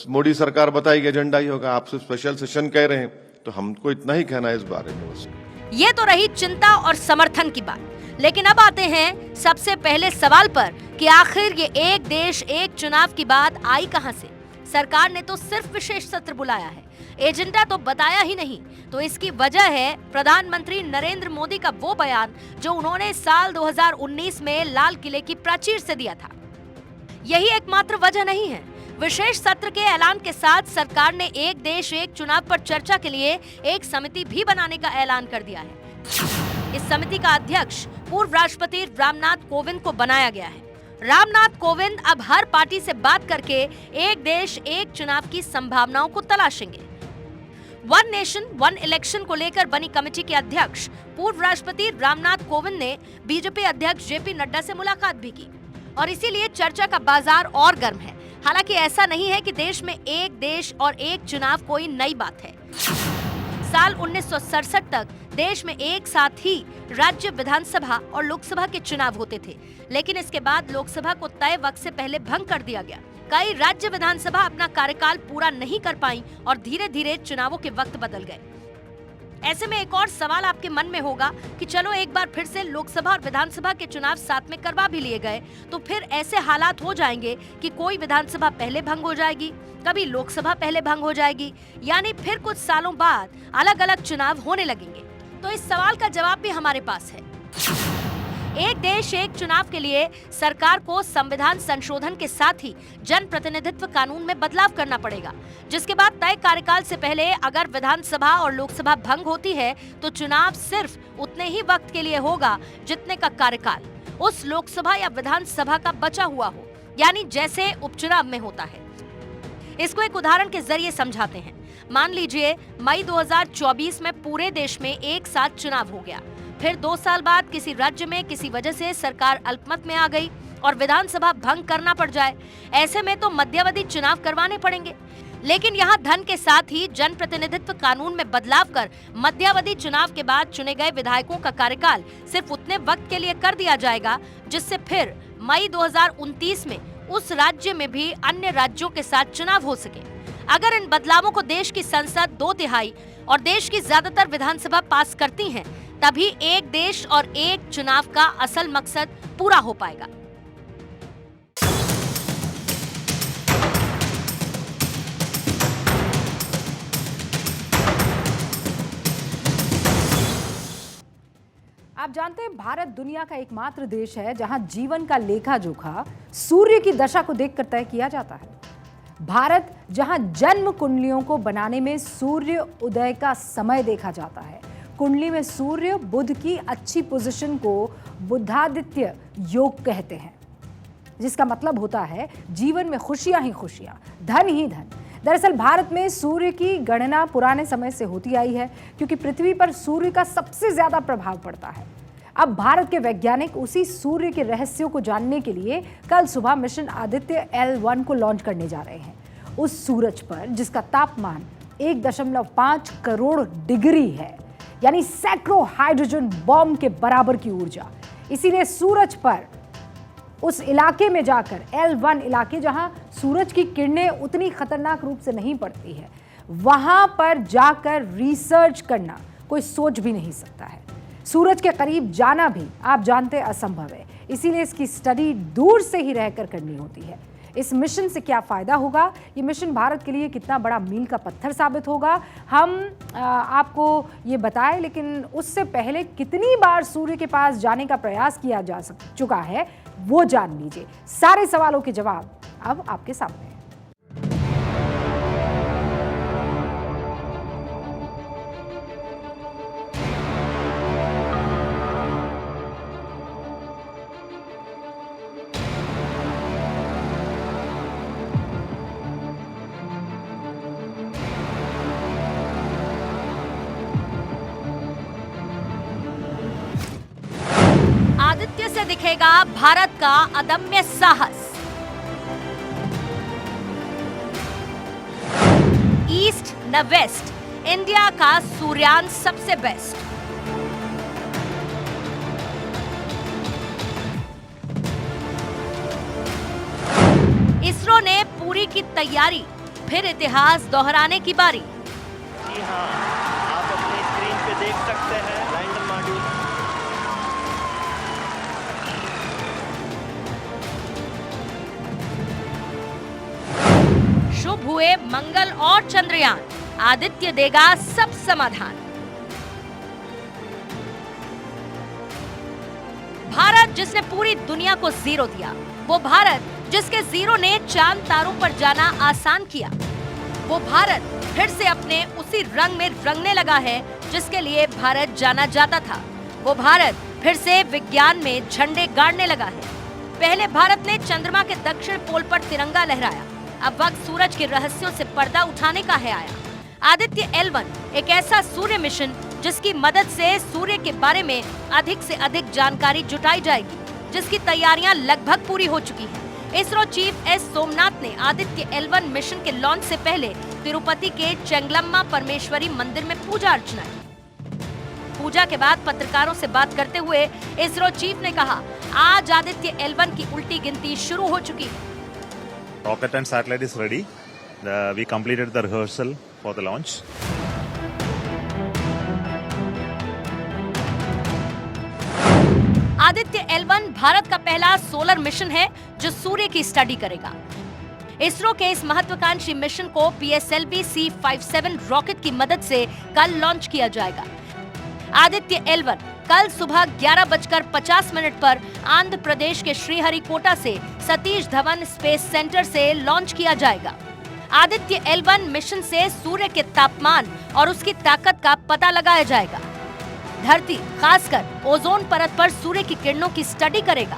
मोदी सरकार बताएगी एजेंडा ही होगा। आप सिर्फ स्पेशल सेशन कह रहे हैं, तो हमको इतना ही कहना है इस बारे में बस। ये तो रही चिंता और समर्थन की बात, लेकिन अब आते हैं सबसे पहले सवाल पर कि आखिर ये एक देश एक चुनाव की बात आई कहां से? सरकार ने तो सिर्फ विशेष सत्र बुलाया है, एजेंडा तो बताया ही नहीं। तो इसकी वजह है प्रधानमंत्री नरेंद्र मोदी का वो बयान जो उन्होंने साल 2019 में लाल किले की प्राचीर से दिया था। यही एकमात्र वजह नहीं है। विशेष सत्र के ऐलान के साथ सरकार ने एक देश एक चुनाव पर चर्चा के लिए एक समिति भी बनाने का ऐलान कर दिया है। इस समिति का अध्यक्ष पूर्व राष्ट्रपति रामनाथ कोविंद को बनाया गया है। रामनाथ कोविंद अब हर पार्टी से बात करके एक देश एक चुनाव की संभावनाओं को तलाशेंगे। वन नेशन वन इलेक्शन को लेकर बनी कमेटी के अध्यक्ष पूर्व राष्ट्रपति रामनाथ कोविंद ने बीजेपी अध्यक्ष जेपी नड्डा से मुलाकात भी की और इसीलिए चर्चा का बाजार और गर्म है। हालांकि ऐसा नहीं है कि देश में एक देश और एक चुनाव कोई नई बात है। साल 1967 तक देश में एक साथ ही राज्य विधानसभा और लोकसभा के चुनाव होते थे, लेकिन इसके बाद लोकसभा को तय वक्त से पहले भंग कर दिया गया। कई राज्य विधानसभा अपना कार्यकाल पूरा नहीं कर पाई और धीरे धीरे चुनावों के वक्त बदल गए। ऐसे में एक और सवाल आपके मन में होगा कि चलो एक बार फिर से लोकसभा और विधानसभा के चुनाव साथ में करवा भी लिए गए तो फिर ऐसे हालात हो जाएंगे कि कोई विधानसभा पहले भंग हो जाएगी, कभी लोकसभा पहले भंग हो जाएगी, यानी फिर कुछ सालों बाद अलग अलग चुनाव होने लगेंगे। तो इस सवाल का जवाब भी हमारे पास है। एक देश एक चुनाव के लिए सरकार को संविधान संशोधन के साथ ही जन प्रतिनिधित्व कानून में बदलाव करना पड़ेगा, जिसके बाद तय कार्यकाल से पहले अगर विधानसभा और लोकसभा भंग होती है तो चुनाव सिर्फ उतने ही वक्त के लिए होगा जितने का कार्यकाल उस लोकसभा या विधानसभा का बचा हुआ हो, यानी जैसे उपचुनाव में होता है। इसको एक उदाहरण के जरिए समझाते हैं। मान लीजिए मई 2024 में पूरे देश में एक साथ चुनाव हो गया, फिर 2 साल बाद किसी राज्य में किसी वजह से सरकार अल्पमत में आ गई और विधानसभा भंग करना पड़ जाए। ऐसे में तो मध्यावधि चुनाव करवाने पड़ेंगे, लेकिन यहाँ धन के साथ ही जन प्रतिनिधित्व कानून में बदलाव कर मध्यावधि चुनाव के बाद चुने गए विधायकों का कार्यकाल सिर्फ उतने वक्त के लिए कर दिया जाएगा जिससे फिर मई 2029 में उस राज्य में भी अन्य राज्यों के साथ चुनाव हो सके। अगर इन बदलावों को देश की संसद 2/3 और देश की ज्यादातर विधानसभा पास करती हैं, तभी एक देश और एक चुनाव का असल मकसद पूरा हो पाएगा। आप जानते हैं भारत दुनिया का एकमात्र देश है जहां जीवन का लेखा जोखा सूर्य की दशा को देखकर तय किया जाता है। भारत जहां जन्म कुंडलियों को बनाने में सूर्य उदय का समय देखा जाता है। कुंडली में सूर्य बुध की अच्छी पोजीशन को बुधादित्य योग कहते हैं, जिसका मतलब होता है जीवन में खुशियां ही खुशियां, धन ही धन। दरअसल भारत में सूर्य की गणना पुराने समय से होती आई है, क्योंकि पृथ्वी पर सूर्य का सबसे ज्यादा प्रभाव पड़ता है। अब भारत के वैज्ञानिक उसी सूर्य के रहस्यों को जानने के लिए कल सुबह मिशन आदित्य L1 को लॉन्च करने जा रहे हैं। उस सूरज पर जिसका तापमान 1.5 करोड़ डिग्री है, यानी सैकड़ों हाइड्रोजन बॉम्ब के बराबर की ऊर्जा। इसीलिए सूरज पर उस इलाके में जाकर L1 इलाके जहां सूरज की किरणें उतनी खतरनाक रूप से नहीं पड़ती है, वहां पर जाकर रिसर्च करना कोई सोच भी नहीं सकता है। सूरज के करीब जाना भी आप जानते असंभव है, इसीलिए इसकी स्टडी दूर से ही रहकर करनी होती है। इस मिशन से क्या फायदा होगा, ये मिशन भारत के लिए कितना बड़ा मील का पत्थर साबित होगा, हम आपको ये बताएं, लेकिन उससे पहले कितनी बार सूर्य के पास जाने का प्रयास किया जा चुका है वो जान लीजिए। सारे सवालों के जवाब अब आपके सामने हैं। आदित्य से दिखेगा भारत का अदम्य साहस। ईस्ट न वेस्ट, इंडिया का सूर्यान सबसे बेस्ट। इसरो ने पूरी की तैयारी, फिर इतिहास दोहराने की बारी। जी हाँ, आप अपनी स्क्रीन पे देख सकते हैं लैंडर मॉड्यूल। शुभ हुए मंगल और चंद्रयान, आदित्य देगा सब समाधान। भारत जिसने पूरी दुनिया को जीरो दिया, वो भारत जिसके जीरो ने चांद तारों पर जाना आसान किया, वो भारत फिर से अपने उसी रंग में रंगने लगा है जिसके लिए भारत जाना जाता था। वो भारत फिर से विज्ञान में झंडे गाड़ने लगा है। पहले भारत ने चंद्रमा के दक्षिण पोल पर तिरंगा लहराया, अब वक्त सूरज के रहस्यों से पर्दा उठाने का है आया। आदित्य L1 एक ऐसा सूर्य मिशन जिसकी मदद से सूर्य के बारे में अधिक से अधिक जानकारी जुटाई जाएगी, जिसकी तैयारियां लगभग पूरी हो चुकी हैं। इसरो चीफ एस सोमनाथ ने आदित्य L1 मिशन के लॉन्च से पहले तिरुपति के चेंगलम्मा परमेश्वरी मंदिर में पूजा अर्चना की। पूजा के बाद पत्रकारों से बात करते हुए इसरो चीफ ने कहा, आज आदित्य L1 की उल्टी गिनती शुरू हो चुकी है। Rocket and satellite is ready. We completed the rehearsal for the launch. Aditya L1 Bharat का पहला सोलर मिशन है जो सूर्य की स्टडी करेगा। इसरो के इस महत्वाकांक्षी मिशन को PSLV C57 रॉकेट की मदद से कल लॉन्च किया जाएगा। आदित्य L1 कल सुबह 11:50 पर आंध्र प्रदेश के श्रीहरिकोटा से सतीश धवन स्पेस सेंटर से लॉन्च किया जाएगा। आदित्य L1 मिशन से सूर्य के तापमान और उसकी ताकत का पता लगाया जाएगा। धरती, खासकर ओजोन परत पर सूर्य की किरणों की स्टडी करेगा।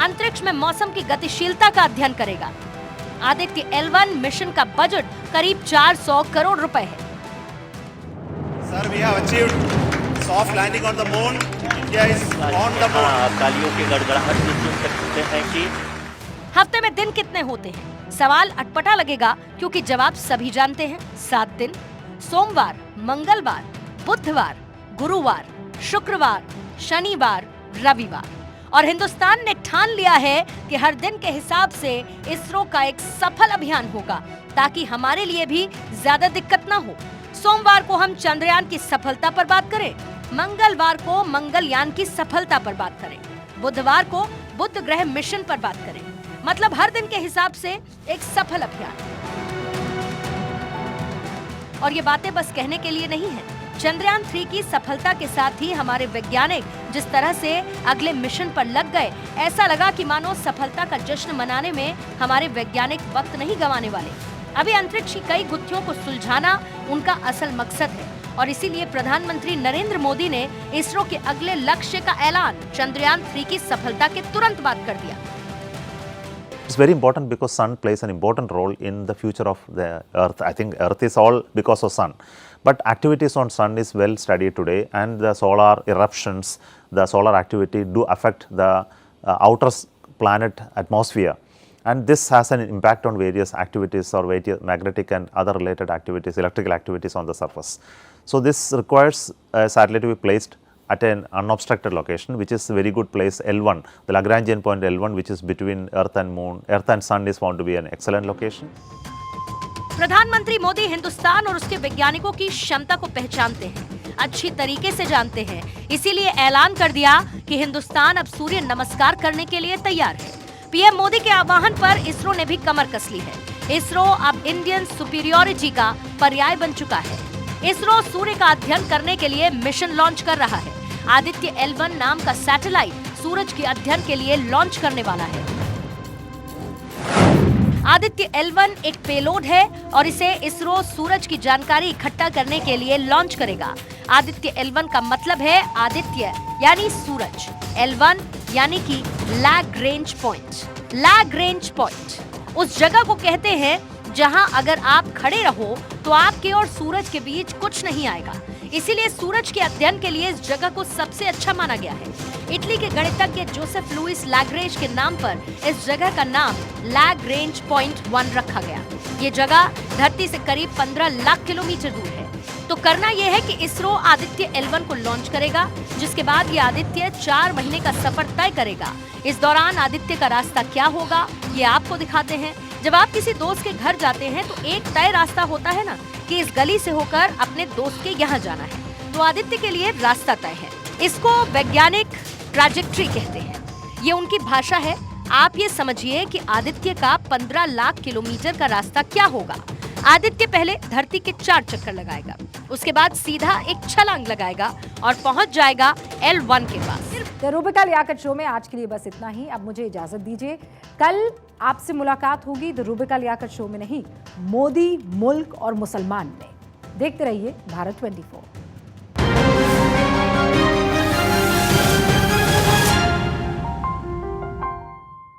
अंतरिक्ष में मौसम की गतिशीलता का अध्ययन करेगा। आदित्य L1 मिशन का बजट करीब 400 करोड़ रुपए है। Sir, we have achieved soft landing on the moon. India is on the moon. तालियों की गड़गड़ाहट से सुन सकते हैं कि हफ्ते में दिन कितने होते हैं? सवाल अटपटा लगेगा क्योंकि जवाब सभी जानते हैं। 7 दिन, सोमवार, मंगलवार, बुधवार, गुरुवार, शुक्रवार, शनिवार, रविवार। और हिंदुस्तान ने ठान लिया है कि हर दिन के हिसाब से इसरो का एक सफल अभियान होगा ताकि हमारे लिए भी ज्यादा दिक्कत ना हो। सोमवार को हम चंद्रयान की सफलता पर बात करें, मंगलवार को मंगलयान की सफलता पर बात करें, बुधवार को बुध ग्रह मिशन पर बात करें। मतलब हर दिन के हिसाब से एक सफल अभियान। और ये बातें बस कहने के लिए नहीं है। चंद्रयान 3 की सफलता के साथ ही हमारे वैज्ञानिक जिस तरह से अगले मिशन पर लग गए, ऐसा लगा कि मानो सफलता का जश्न मनाने में हमारे वैज्ञानिक वक्त नहीं गंवाने वाले। अभी अंतरिक्ष की कई गुत्थियों को सुलझाना उनका असल मकसद है और इसीलिए प्रधानमंत्री नरेंद्र मोदी ने इसरो के अगले लक्ष्य का ऐलान चंद्रयान 3 की सफलता के तुरंत बाद कर दिया। It's very important because sun plays an important role in the future of the Earth. I think Earth is all because of sun. But activities on sun is well studied today, and the solar eruptions, the solar activity do affect the outer planet atmosphere. And this has an impact on various activities or various magnetic and other related activities, electrical activities on the surface. So this requires a satellite to be placed at an unobstructed location, which is a very good place, L1. The Lagrangian point L1, which is between Earth and Moon, Earth and Sun, is found to be an excellent location. प्रधानमंत्री मोदी हिंदुस्तान और उसके वैज्ञानिकों की क्षमता को पहचानते हैं, अच्छी तरीके से जानते हैं। इसीलिए ऐलान कर दिया कि हिंदुस्तान अब सूर्य नमस्कार करने के लिए तैयार है। पीएम मोदी के आह्वान पर इसरो ने भी कमर कस ली है। इसरो अब इंडियन सुपीरियोरिटी का पर्याय बन चुका है। इसरो सूर्य का अध्ययन करने के लिए मिशन लॉन्च कर रहा है। आदित्य L1 नाम का सैटेलाइट सूरज के अध्ययन के लिए लॉन्च करने वाला है। आदित्य L1 एक पेलोड है और इसे इसरो सूरज की जानकारी इकट्ठा करने के लिए लॉन्च करेगा। आदित्य L1 का मतलब है आदित्य यानी सूरज, L1 यानी कि लैग्रेंज पॉइंट। लैग्रेंज पॉइंट उस जगह को कहते हैं जहां अगर आप खड़े रहो तो आपके और सूरज के बीच कुछ नहीं आएगा। इसीलिए सूरज के अध्ययन के लिए इस जगह को सबसे अच्छा माना गया है। इटली के गणितज्ञ जोसेफ लुइस लैग्रेंज के नाम पर इस जगह का नाम लैग्रेंज पॉइंट 1 रखा गया। ये जगह धरती से करीब 15 लाख किलोमीटर दूर है। तो करना यह है कि इसरो आदित्य L1 को लॉन्च करेगा, जिसके बाद ये आदित्य 4 महीने का सफर तय करेगा। इस दौरान आदित्य का रास्ता क्या होगा ये आपको दिखाते हैं। जब आप किसी दोस्त के घर जाते हैं तो एक तय रास्ता होता है ना कि इस गली से होकर अपने दोस्त के यहाँ जाना है, तो आदित्य के लिए रास्ता तय है। इसको वैज्ञानिक ट्रैजेक्टरी कहते हैं, ये उनकी भाषा है। आप ये समझिए कि आदित्य का 15 लाख किलोमीटर का रास्ता क्या होगा। आदित्य पहले धरती के 4 चक्कर लगाएगा, उसके बाद सीधा एक छलांग लगाएगा और पहुंच जाएगा L1 के पास। द रूबिका लियाकत शो में आज के लिए बस इतना ही। अब मुझे इजाजत दीजिए, कल आपसे मुलाकात होगी द रूबिका लियाकत शो में नहीं, मोदी, मुल्क और मुसलमान में। देखते रहिए भारत 24।